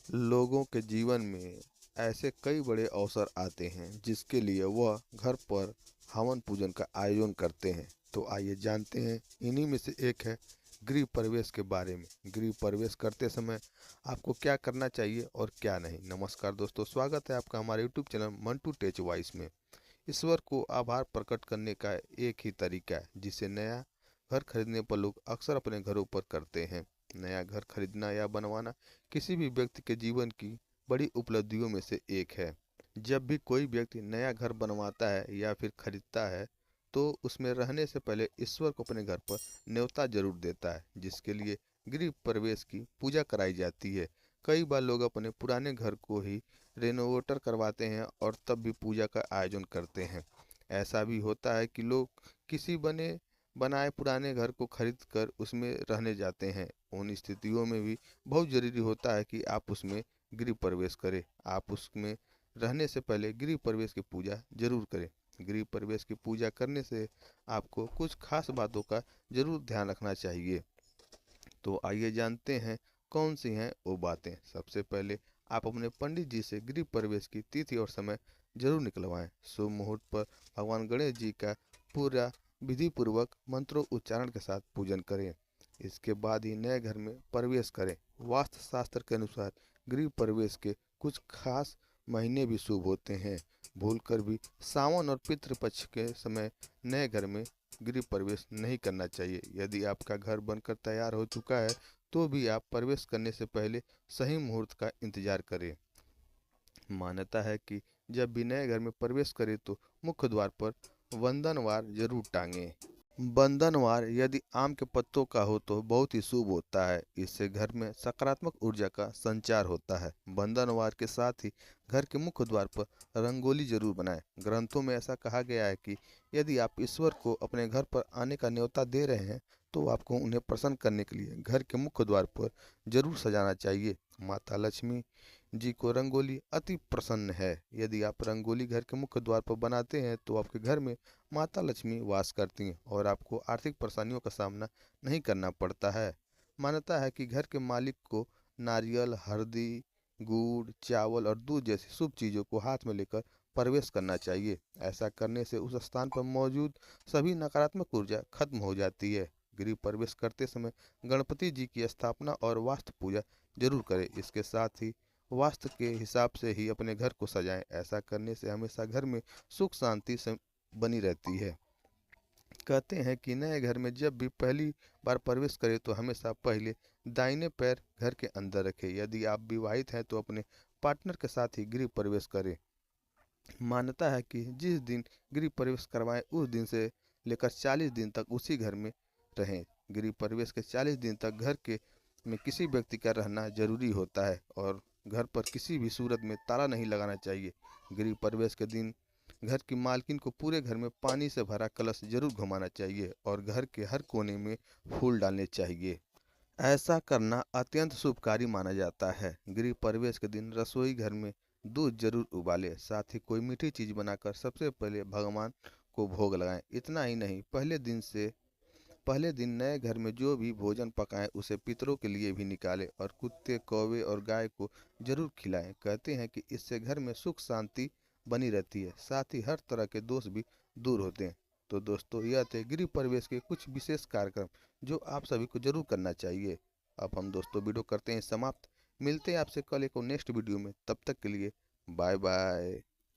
लोगों के जीवन में ऐसे कई बड़े अवसर आते हैं जिसके लिए वह घर पर हवन पूजन का आयोजन करते हैं। तो आइए जानते हैं इन्हीं में से एक है गृह प्रवेश के बारे में। गृह प्रवेश करते समय आपको क्या करना चाहिए और क्या नहीं। नमस्कार दोस्तों, स्वागत है आपका हमारे यूट्यूब चैनल मंटू टेच वॉइस में। ईश्वर को आभार प्रकट करने का एक ही तरीका है जिसे नया घर खरीदने पर लोग अक्सर अपने घरों पर करते हैं। नया घर खरीदना या बनवाना किसी भी व्यक्ति के जीवन की बड़ी उपलब्धियों में से एक है। जब भी कोई व्यक्ति नया घर बनवाता है या फिर खरीदता है तो उसमें रहने से पहले ईश्वर को अपने घर पर न्योता जरूर देता है, जिसके लिए गृह प्रवेश की पूजा कराई जाती है। कई बार लोग अपने पुराने घर को ही रेनोवेटर करवाते हैं और तब भी पूजा का आयोजन करते हैं। ऐसा भी होता है कि लोग किसी बने बनाए पुराने घर को खरीद कर उसमें रहने जाते हैं। उन स्थितियों में भी बहुत ज़रूरी होता है कि आप उसमें गृह प्रवेश करें। आप उसमें रहने से पहले गृह प्रवेश की पूजा जरूर करें। गृह प्रवेश की पूजा करने से आपको कुछ खास बातों का जरूर ध्यान रखना चाहिए। तो आइए जानते हैं कौन सी हैं वो बातें। सबसे पहले आप अपने पंडित जी से गृह प्रवेश की तिथि और समय जरूर निकलवाएं। शुभ मुहूर्त पर भगवान गणेश जी का पूरा विधि पूर्वक मंत्रों उच्चारण के साथ पूजन करें। इसके बाद ही नए घर में प्रवेश करें। वास्तु शास्त्र के अनुसार गृह प्रवेश के कुछ खास महीने भी शुभ होते हैं। भूलकर भी सावन और पितृपक्ष के समय नए घर में गृह प्रवेश नहीं करना चाहिए। यदि आपका घर बनकर तैयार हो चुका है तो भी आप प्रवेश करने से पहले सही मुहूर्त का इंतजार करें। मान्यता है कि जब भी नए घर में प्रवेश करें तो मुख्य द्वार पर वंदनवार जरूर टांगें। बंधनवार यदि आम के पत्तों का हो तो बहुत ही शुभ होता है। इससे घर में सकारात्मक ऊर्जा का संचार होता है। बंधनवार के साथ ही घर के मुख्य द्वार पर रंगोली जरूर बनाएं। ग्रंथों में ऐसा कहा गया है कि यदि आप ईश्वर को अपने घर पर आने का न्योता दे रहे हैं तो आपको उन्हें प्रसन्न करने के लिए घर के मुख्य द्वार पर जरूर सजाना चाहिए। माता लक्ष्मी जी को रंगोली अति प्रसन्न है। यदि आप रंगोली घर के मुख्य द्वार पर बनाते हैं तो आपके घर में माता लक्ष्मी वास करती हैं और आपको आर्थिक परेशानियों का सामना नहीं करना पड़ता है। मान्यता है कि घर के मालिक को नारियल, हल्दी, गुड़, चावल और दूध जैसी शुभ चीज़ों को हाथ में लेकर प्रवेश करना चाहिए। ऐसा करने से उस स्थान पर मौजूद सभी नकारात्मक ऊर्जा खत्म हो जाती है। गृह प्रवेश करते समय गणपति जी की स्थापना और वास्तु पूजा जरूर करें। इसके साथ ही वास्तु के हिसाब से ही अपने घर को सजाएं। ऐसा करने से हमेशा घर में सुख शांति बनी रहती है। कहते हैं कि नए घर में जब भी पहली बार प्रवेश करें तो हमेशा पहले दाहिने पैर घर के अंदर रखें। यदि आप विवाहित हैं तो अपने पार्टनर के साथ ही गृह प्रवेश करें। मान्यता है कि जिस दिन गृह प्रवेश करवाएं उस दिन से लेकर 40 दिन तक उसी घर में रहें। गृह प्रवेश के 40 दिन तक घर के में किसी व्यक्ति का रहना जरूरी होता है और घर पर किसी भी सूरत में ताला नहीं लगाना चाहिए। गृह प्रवेश के दिन घर की मालकिन को पूरे घर में पानी से भरा कलश जरूर घुमाना चाहिए और घर के हर कोने में फूल डालने चाहिए। ऐसा करना अत्यंत शुभकारी माना जाता है। गृह प्रवेश के दिन रसोई घर में दूध जरूर उबालें। साथ ही कोई मीठी चीज बनाकर सबसे पहले भगवान को भोग लगाएं। इतना ही नहीं, पहले दिन नए घर में जो भी भोजन पकाएं उसे पितरों के लिए भी निकालें और कुत्ते, कौवे और गाय को जरूर खिलाएं। कहते हैं कि इससे घर में सुख शांति बनी रहती है, साथ ही हर तरह के दोष भी दूर होते हैं। तो दोस्तों, यह थे गृह प्रवेश के कुछ विशेष कार्यक्रम जो आप सभी को जरूर करना चाहिए। अब हम दोस्तों वीडियो करते हैं समाप्त। मिलते हैं आपसे कल एक और नेक्स्ट वीडियो में। तब तक के लिए बाय बाय।